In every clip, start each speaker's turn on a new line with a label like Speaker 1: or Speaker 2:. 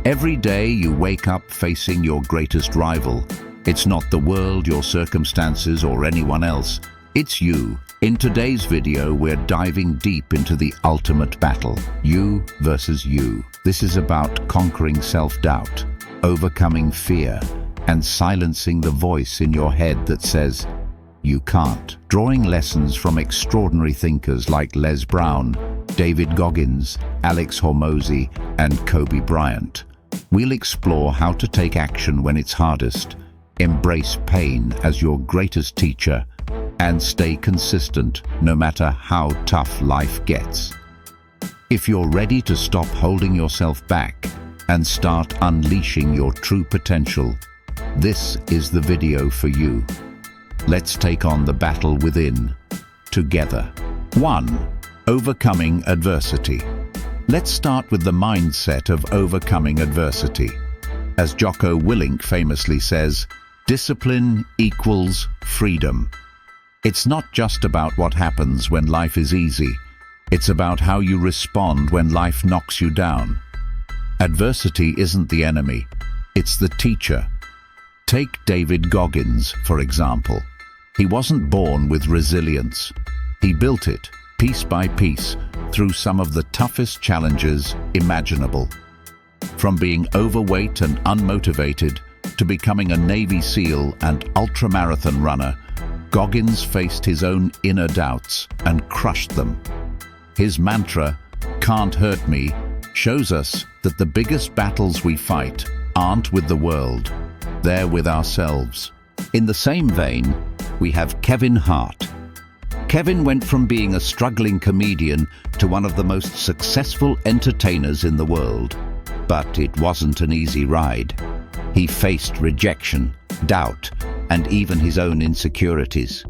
Speaker 1: Every day you wake up facing your greatest rival. It's not the world, your circumstances, or anyone else. It's you. In today's video, we're diving deep into the ultimate battle. You versus you. This is about conquering self-doubt, overcoming fear, and silencing the voice in your head that says, you can't. Drawing lessons from extraordinary thinkers like Les Brown, David Goggins, Alex Hormozi, and Kobe Bryant, we'll explore how to take action when it's hardest, embrace pain as your greatest teacher, and stay consistent no matter how tough life gets. If you're ready to stop holding yourself back and start unleashing your true potential, this is the video for you. Let's take on the battle within, together. 1. Overcoming adversity. Let's start with the mindset of overcoming adversity. As Jocko Willink famously says, discipline equals freedom. It's not just about what happens when life is easy. It's about how you respond when life knocks you down. Adversity isn't the enemy, it's the teacher. Take David Goggins, for example. He wasn't born with resilience. He built it, piece by piece, through some of the toughest challenges imaginable. From being overweight and unmotivated to becoming a Navy SEAL and ultramarathon runner, Goggins faced his own inner doubts and crushed them. His mantra, "Can't hurt me," shows us that the biggest battles we fight aren't with the world, they're with ourselves. In the same vein, we have Kevin Hart. Kevin went from being a struggling comedian to one of the most successful entertainers in the world. But it wasn't an easy ride. He faced rejection, doubt, and even his own insecurities.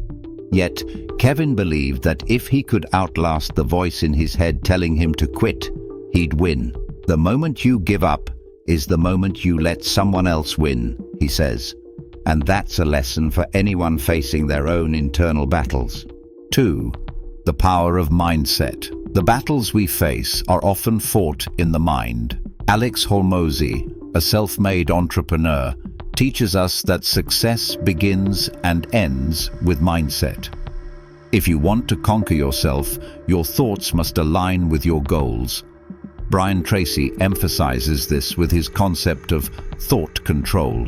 Speaker 1: Yet, Kevin believed that if he could outlast the voice in his head telling him to quit, he'd win. The moment you give up is the moment you let someone else win, he says. And that's a lesson for anyone facing their own internal battles. 2. The power of mindset. The battles we face are often fought in the mind. Alex Hormozi, a self-made entrepreneur, teaches us that success begins and ends with mindset. If you want to conquer yourself, your thoughts must align with your goals. Brian Tracy emphasizes this with his concept of thought control.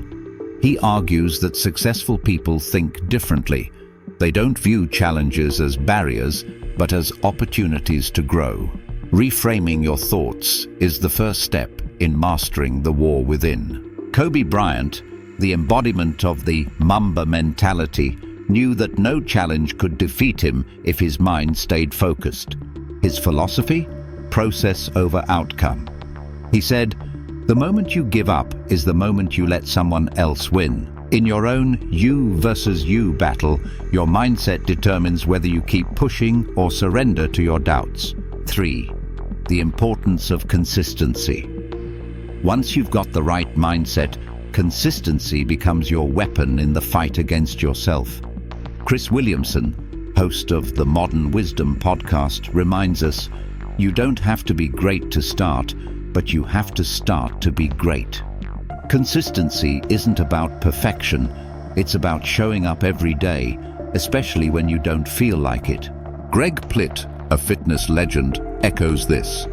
Speaker 1: He argues that successful people think differently. They don't view challenges as barriers, but as opportunities to grow. Reframing your thoughts is the first step in mastering the war within. Kobe Bryant, the embodiment of the Mamba mentality, knew that no challenge could defeat him if his mind stayed focused. His philosophy? Process over outcome. He said, "The moment you give up is the moment you let someone else win." In your own you versus you battle, your mindset determines whether you keep pushing or surrender to your doubts. 3. The importance of consistency. Once you've got the right mindset, consistency becomes your weapon in the fight against yourself. Chris Williamson, host of the Modern Wisdom podcast, reminds us, you don't have to be great to start, but you have to start to be great. Consistency isn't about perfection, it's about showing up every day, especially when you don't feel like it. Greg Plitt, a fitness legend, echoes this.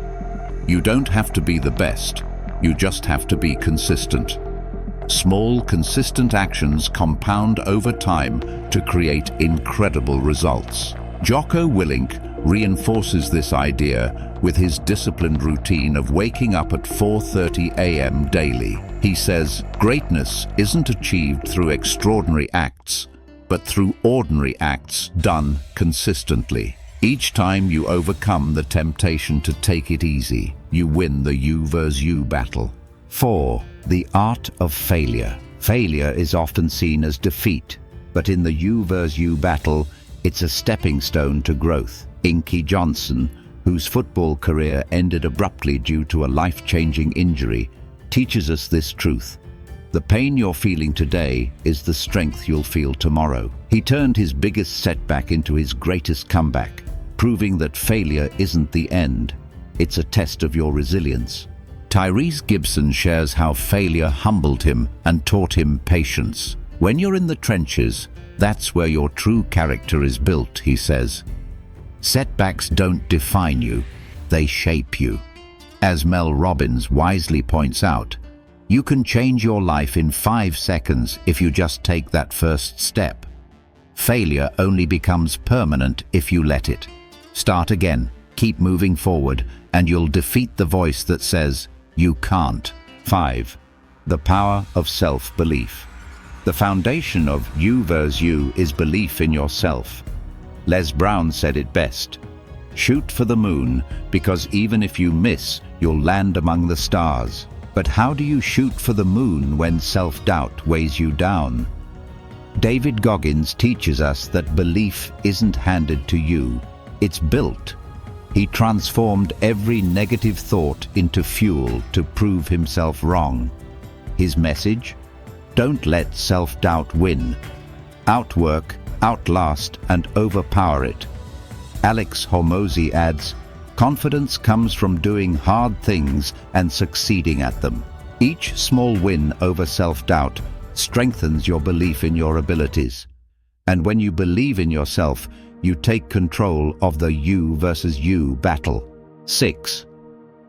Speaker 1: You don't have to be the best, you just have to be consistent. Small, consistent actions compound over time to create incredible results. Jocko Willink reinforces this idea with his disciplined routine of waking up at 4:30 a.m. daily. He says, greatness isn't achieved through extraordinary acts, but through ordinary acts done consistently. Each time you overcome the temptation to take it easy, you win the you versus you battle. 4. The art of failure. Failure is often seen as defeat, but in the you versus you battle, it's a stepping stone to growth. Inky Johnson, whose football career ended abruptly due to a life-changing injury, teaches us this truth. The pain you're feeling today is the strength you'll feel tomorrow. He turned his biggest setback into his greatest comeback, proving that failure isn't the end, it's a test of your resilience. Tyrese Gibson shares how failure humbled him and taught him patience. When you're in the trenches, that's where your true character is built, he says. Setbacks don't define you, they shape you. As Mel Robbins wisely points out, you can change your life in 5 seconds if you just take that first step. Failure only becomes permanent if you let it. Start again, keep moving forward, and you'll defeat the voice that says, you can't. 5. The power of self-belief. The foundation of you versus you is belief in yourself. Les Brown said it best. Shoot for the moon, because even if you miss, you'll land among the stars. But how do you shoot for the moon when self-doubt weighs you down? David Goggins teaches us that belief isn't handed to you, it's built. He transformed every negative thought into fuel to prove himself wrong. His message? Don't let self-doubt win. Outwork, outlast, and overpower it. Alex Hormozi adds, confidence comes from doing hard things and succeeding at them. Each small win over self-doubt strengthens your belief in your abilities. And when you believe in yourself, you take control of the you versus you battle. 6.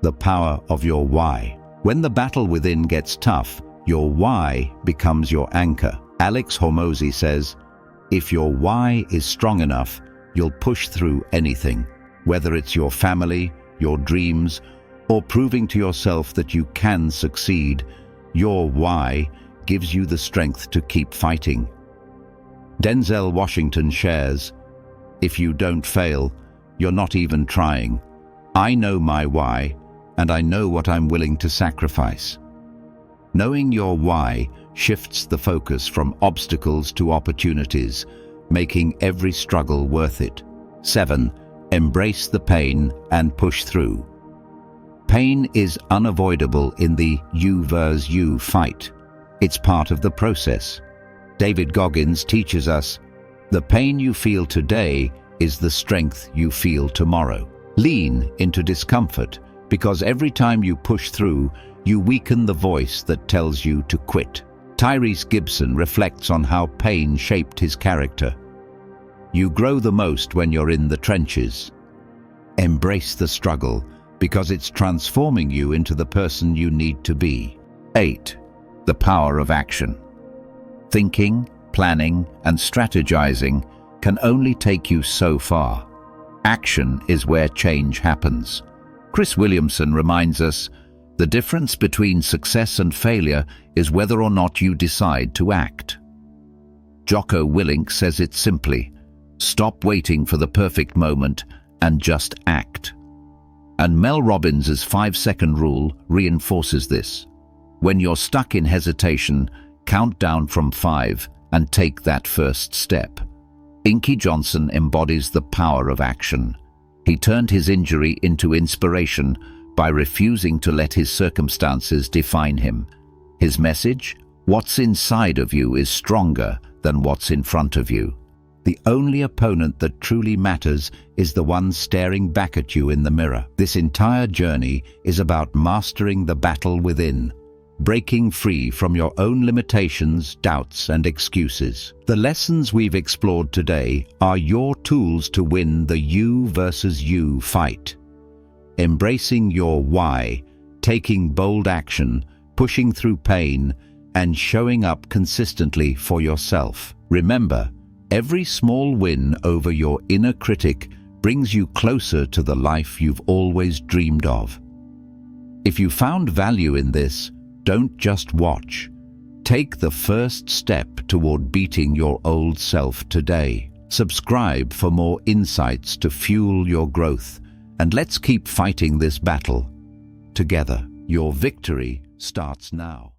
Speaker 1: The power of your why. When the battle within gets tough, your why becomes your anchor. Alex Hormozi says, if your why is strong enough, you'll push through anything. Whether it's your family, your dreams, or proving to yourself that you can succeed, your why gives you the strength to keep fighting. Denzel Washington shares, if you don't fail, you're not even trying. I know my why, and I know what I'm willing to sacrifice. Knowing your why shifts the focus from obstacles to opportunities, making every struggle worth it. 7. Embrace the pain and push through. Pain is unavoidable in the you versus you fight. It's part of the process. David Goggins teaches us, the pain you feel today is the strength you feel tomorrow. Lean into discomfort, because every time you push through, you weaken the voice that tells you to quit. Tyrese Gibson reflects on how pain shaped his character. You grow the most when you're in the trenches. Embrace the struggle, because it's transforming you into the person you need to be. 8. The power of action. Thinking, planning, and strategizing can only take you so far. Action is where change happens. Chris Williamson reminds us, the difference between success and failure is whether or not you decide to act. Jocko Willink says it simply, stop waiting for the perfect moment and just act. And Mel Robbins' 5-second rule reinforces this. When you're stuck in hesitation, count down from 5 and take that first step. Inky Johnson embodies the power of action. He turned his injury into inspiration by refusing to let his circumstances define him. His message? What's inside of you is stronger than what's in front of you. The only opponent that truly matters is the one staring back at you in the mirror. This entire journey is about mastering the battle within, breaking free from your own limitations, doubts, and excuses. The lessons we've explored today are your tools to win the you versus you fight. Embracing your why, taking bold action, pushing through pain, and showing up consistently for yourself. Remember, every small win over your inner critic brings you closer to the life you've always dreamed of. If you found value in this, don't just watch. Take the first step toward beating your old self today. Subscribe for more insights to fuel your growth, and let's keep fighting this battle together. Your victory starts now.